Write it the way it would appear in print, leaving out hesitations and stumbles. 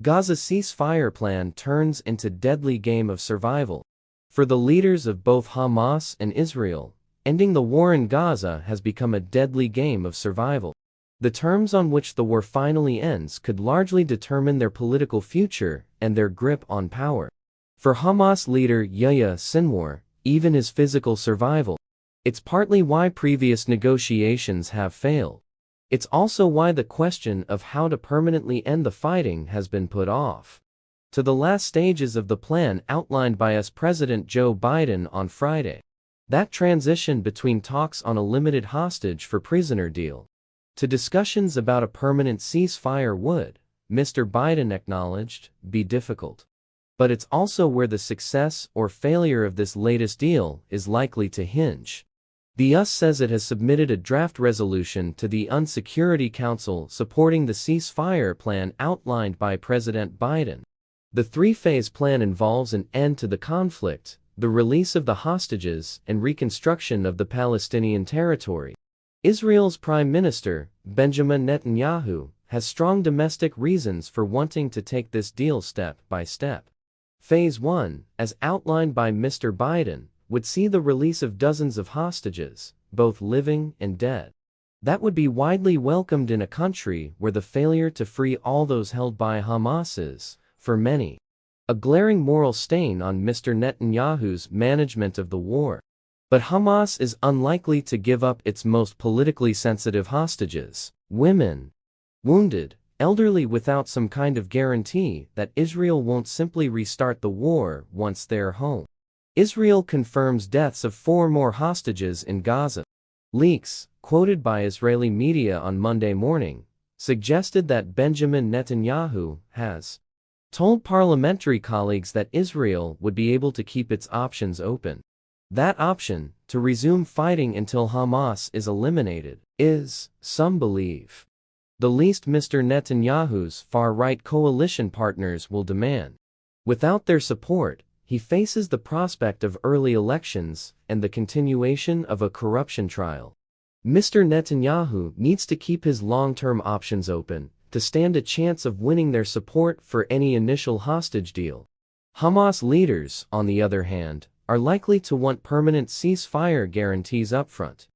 Gaza ceasefire plan turns into deadly game of survival. For the leaders of both Hamas and Israel, ending the war in Gaza has become a deadly game of survival. The terms on which the war finally ends could largely determine their political future and their grip on power. For Hamas leader Yahya Sinwar, even his physical survival. It's partly why previous negotiations have failed. It's also why the question of how to permanently end the fighting has been put off to the last stages of the plan outlined by US President Joe Biden on Friday. That transition between talks on a limited hostage for prisoner deal to discussions about a permanent ceasefire would, Mr. Biden acknowledged, be difficult. But it's also where the success or failure of this latest deal is likely to hinge. The US says it has submitted a draft resolution to the UN Security Council supporting the ceasefire plan outlined by President Biden. The three-phase plan involves an end to the conflict, the release of the hostages, and reconstruction of the Palestinian territory. Israel's Prime Minister, Benjamin Netanyahu, has strong domestic reasons for wanting to take this deal step by step. Phase 1, as outlined by Mr. Biden, would see the release of dozens of hostages, both living and dead. That would be widely welcomed in a country where the failure to free all those held by Hamas is, for many, a glaring moral stain on Mr. Netanyahu's management of the war. But Hamas is unlikely to give up its most politically sensitive hostages, women, wounded, elderly, without some kind of guarantee that Israel won't simply restart the war once they're home. Israel confirms deaths of 4 more hostages in Gaza. Leaks, quoted by Israeli media on Monday morning, suggested that Benjamin Netanyahu has told parliamentary colleagues that Israel would be able to keep its options open. That option, to resume fighting until Hamas is eliminated, is, some believe, the least Mr. Netanyahu's far-right coalition partners will demand. Without their support, he faces the prospect of early elections and the continuation of a corruption trial. Mr. Netanyahu needs to keep his long-term options open to stand a chance of winning their support for any initial hostage deal. Hamas leaders, on the other hand, are likely to want permanent ceasefire guarantees upfront.